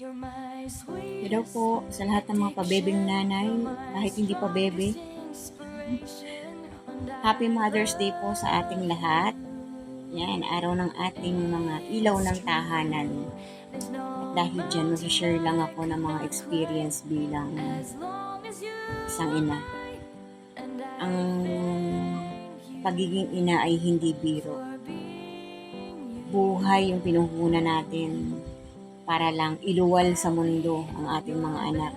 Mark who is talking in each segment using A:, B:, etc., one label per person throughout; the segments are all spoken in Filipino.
A: Hello po sa lahat ng mga pabebeng nanay, kahit hindi pa bebe. Happy Mother's Day po sa ating lahat. Yan, araw ng ating mga ilaw ng tahanan. At dahil dyan, mag-share lang ako ng mga experience bilang isang ina. Ang pagiging ina ay hindi biro. Buhay yung pinuhunan natin para lang iluwal sa mundo ang ating mga anak.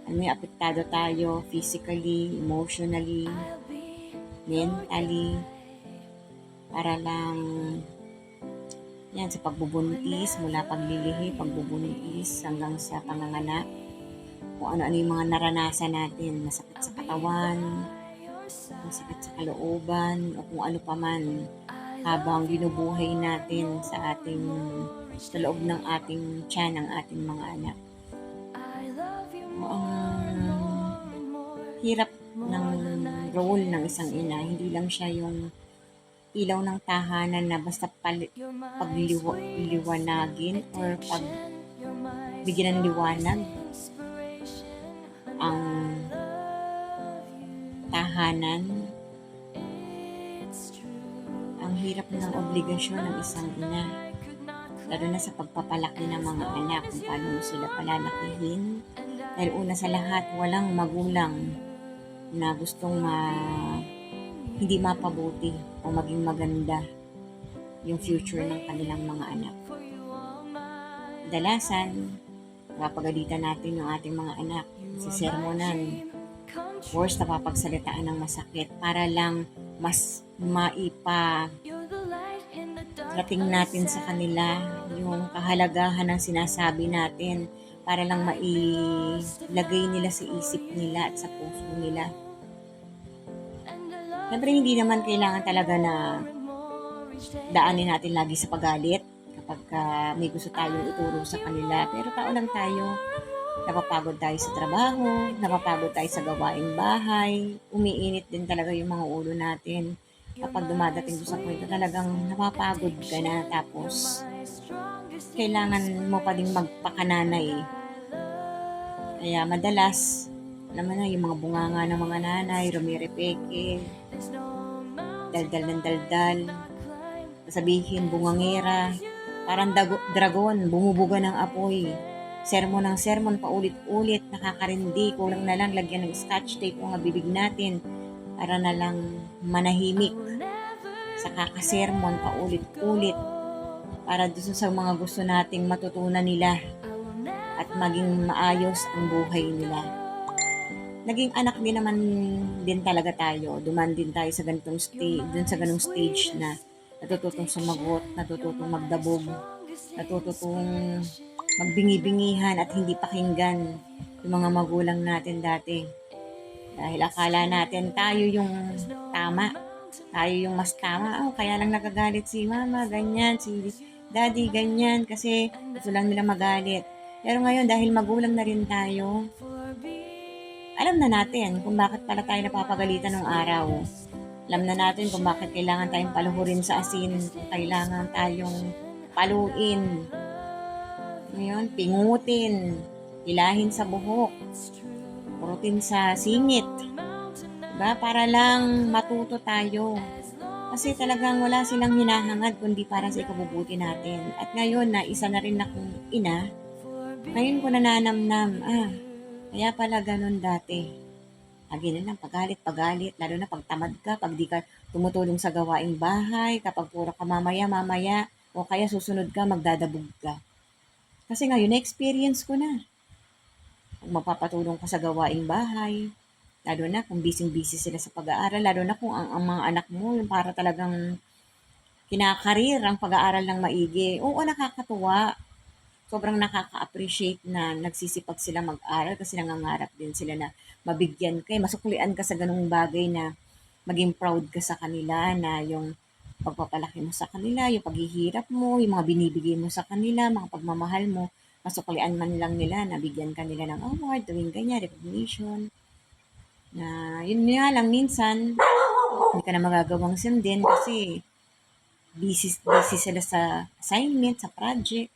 A: May apektado tayo physically, emotionally, mentally, para lang yan sa pagbubuntis, mula paglilihi, pagbubuntis hanggang sa panganganak, kung ano-ano yung mga naranasan natin, masakit sa katawan, masakit sa kalooban, o kung ano pa man habang binubuhay natin sa loob ng ating tiyan, ng ating mga anak. Hirap ng role ng isang ina, hindi lang siya yung ilaw ng tahanan na basta pagliwanagin or pagbigyan ng liwanag ang tahanan. Ang hirap ng obligasyon ng isang ina, lalo na sa pagpapalaki ng mga anak, kung paano mo sila palalakihin. Dahil una sa lahat, walang magulang na gustong hindi mapabuti o maging maganda yung future ng kanilang mga anak. Dalasan, napagalitan natin yung ating mga anak, sisermonan, worst napapagsalitaan ng masakit para lang mas rating natin sa kanila yung kahalagahan ng sinasabi natin, para lang mailagay nila sa isip nila at sa puso nila. Siyempre, hindi naman kailangan talaga na daanin natin lagi sa paggalit kapag may gusto tayong ituro sa kanila. Pero tao lang tayo, napapagod tayo sa trabaho, napapagod tayo sa gawaing bahay, umiinit din talaga yung mga ulo natin. Kapag dumadating doon sa point na talagang napapagod ka na, tapos kailangan mo pa din magpakananay. Kaya madalas, alam mo na, yung mga bunganga ng mga nanay, rumirepeke, daldal ng daldal, sabihin bungangera, parang dragon, bumubuga ng apoy, sermon ng sermon, paulit-ulit, nakakarindi, kulang na lang lagyan ng scotch tape o nga bibig natin para na lang manahimik sa kakasermon, paulit-ulit, para doon sa mga gusto nating matutunan nila at maging maayos ang buhay nila. Naging anak din naman din talaga tayo. Duman din tayo sa ganitong stage na natututong sumagot, natututong magdabog, natututong magbingi-bingihan at hindi pakinggan yung mga magulang natin dati. Dahil akala natin tayo yung tama, tayo yung mas tama. Kaya lang nagagalit si mama, ganyan, si daddy, ganyan, kasi gusto lang nila magalit. Pero ngayon, dahil magulang na rin tayo, alam na natin kung bakit pala tayo napapagalitan ng araw. Alam na natin kung bakit kailangan tayong paluhurin sa asin, kung kailangan tayong paluin. Ngayon, pingutin, hilahin sa buhok, purutin sa singit. Diba? Para lang matuto tayo. Kasi talagang wala silang hinahangad kundi para sa ikabubuti natin. At ngayon na isa na rin akong ina, ngayon ko nananamnam, kaya pala ganun dati. Lagi na lang pagalit, lalo na pag tamad ka, pag di ka tumutulong sa gawaing bahay, kapag puro ka mamaya, o kaya susunod ka, magdadabog ka. Kasi ngayon, na-experience ko na. Kung magpapatulong ka sa gawaing bahay, lalo na kung busy sila sa pag-aaral, lalo na kung ang mga anak mo, yung para talagang kinakarir ang pag-aaral ng maigi. Oo, nakakatuwa. Sobrang nakaka-appreciate na nagsisipag sila mag-aral kasi nangangarap din sila na mabigyan ka, masuklian ka sa ganung bagay na maging proud ka sa kanila, na yung pagpapalaki mo sa kanila, yung paghihirap mo, yung mga binibigay mo sa kanila, mga pagmamahal mo, masuklian man lang nila, nabigyan ka nila ng award, tuwing ganyan, recognition. Na yun nga lang, minsan, hindi ka na magagawang sundin kasi busy sila sa assignment, sa project.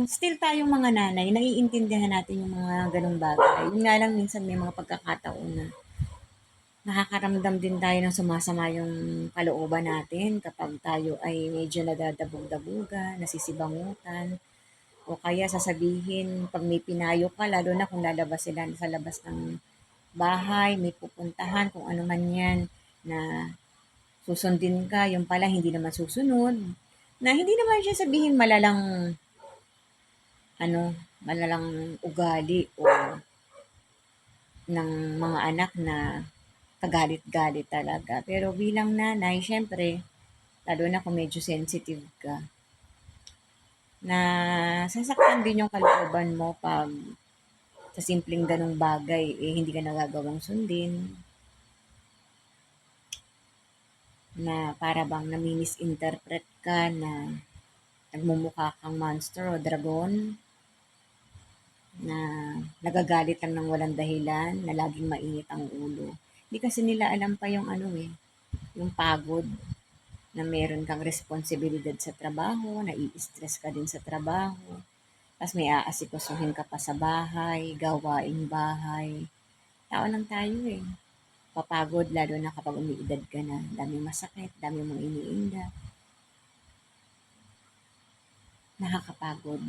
A: still tayong mga nanay, naiintindihan natin yung mga ganong bagay. Yun nga lang minsan may mga pagkakataon na nakakaramdam din tayo ng sumasama yung kalooban natin kapag tayo ay medyo nadadabog-dabugan, nasisibangutan, o kaya sasabihin 'pag may pinayo ka lalo na kung lalabas sila sa labas ng bahay, may pupuntahan, kung ano man 'yan, na susundin ka, yung pala hindi naman susunod. Na hindi naman siya sabihin malalang ugali o ng mga anak na kagalit-galit talaga. Pero bilang nanay, siyempre, lalo na kung medyo sensitive ka, na sasaktan din yung kalooban mo 'pag sa simpleng gano'ng bagay, hindi ka nagagawang sundin, na para bang nami-misinterpret ka na nagmumukha kang monster o dragon, na nagagalit lang ng walang dahilan, na laging mainit ang ulo. Hindi kasi nila alam pa yung yung pagod na meron kang responsibilidad sa trabaho, nai-stress ka din sa trabaho, ta's may aasikasuhin ka pa sa bahay, gawaing bahay. Tao lang tayo, eh. Papagod lalo na kapag umiidad ka na. Daming masakit, dami mong iniinda. Nakakapagod.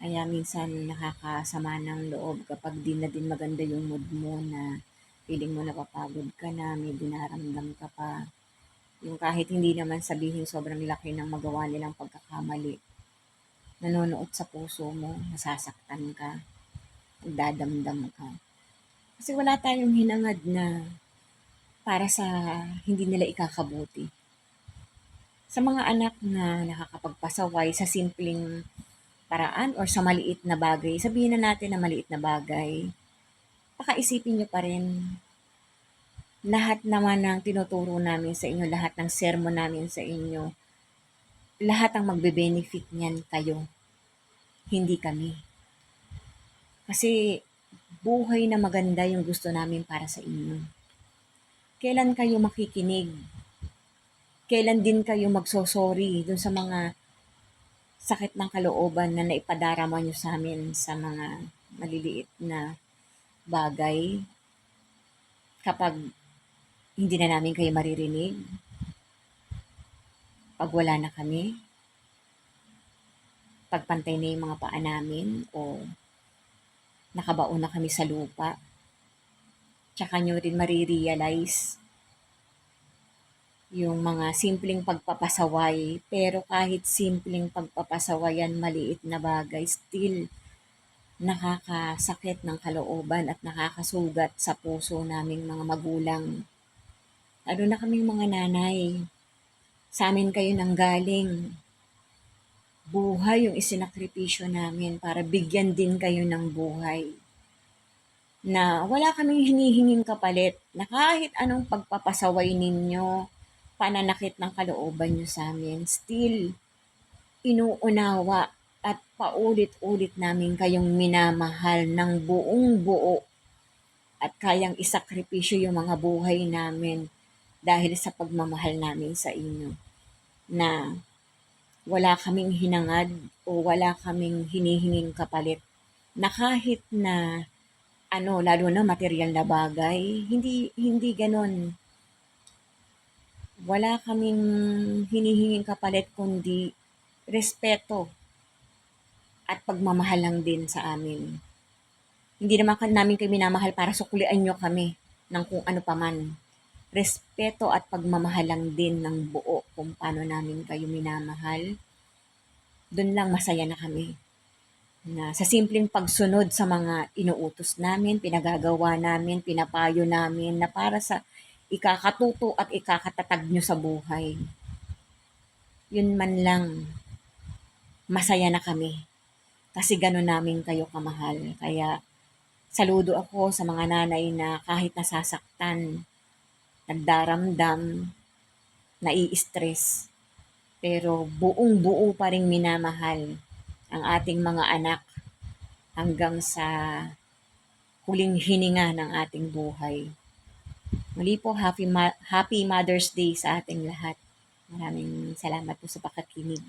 A: Kaya minsan nakakasama ng loob kapag di na din maganda yung mood mo na feeling mo napapagod ka na, may dinaramdam ka pa. Yung kahit hindi naman sabihin sobrang laki ng magawa nilang pagkakamali, nanonood sa puso mo, nasasaktan ka, nagdadamdam ka. Kasi wala tayong hinangad na para sa hindi nila ikakabuti. Sa mga anak na nakakapagpasaway sa simpleng paraan or sa maliit na bagay, sabihin na natin na maliit na bagay, pakaisipin nyo pa rin, lahat naman ng tinuturo namin sa inyo, lahat ng sermon namin sa inyo, lahat ang magbe-benefit niyan kayo, hindi kami. Kasi buhay na maganda yung gusto namin para sa inyo. Kailan kayo makikinig? Kailan din kayo magsosorry dun sa mga sakit ng kalooban na naipadarama nyo sa amin sa mga maliliit na bagay kapag hindi na namin kayo maririnig, pag wala na kami, pagpantay na yung mga paa namin o nakabaon na kami sa lupa, tsaka nyo rin marirealize yung mga simpleng pagpapasaway. Pero kahit simpleng pagpapasaway yan, maliit na bagay, still nakakasakit ng kalooban at nakakasugat sa puso naming mga magulang. Lalo na kaming mga nanay. Sa amin kayo nanggaling. Buhay yung isinakripisyo namin para bigyan din kayo ng buhay. Na wala kaming hinihinging kapalit na kahit anong pagpapasaway ninyo, pananakit ng kalooban nyo sa amin, still inuunawa at paulit-ulit namin kayong minamahal ng buong buo at kayang isakripisyo yung mga buhay namin dahil sa pagmamahal namin sa inyo, na wala kaming hinangad o wala kaming hinihinging kapalit, na kahit na lalo na material na bagay, hindi gano'n. Wala kaming hinihinging kapalit kundi respeto at pagmamahal lang din sa amin. Hindi naman namin kayo minamahal para suklian nyo kami ng kung ano paman. Respeto at pagmamahal lang din ng buo kung paano namin kayo minamahal. Doon lang masaya na kami. Na sa simpleng pagsunod sa mga inuutos namin, pinagagawa namin, pinapayo namin na para sa ikakatuto at ikakatatag nyo sa buhay. Yun man lang, masaya na kami. Kasi gano'n namin kayo kamahal. Kaya saludo ako sa mga nanay na kahit nasasaktan, nagdaramdam, nai-stress, pero buong-buo pa ring minamahal ang ating mga anak hanggang sa huling hininga ng ating buhay. Muli po, Happy Mother's Day sa ating lahat. Maraming salamat po sa pakikinig.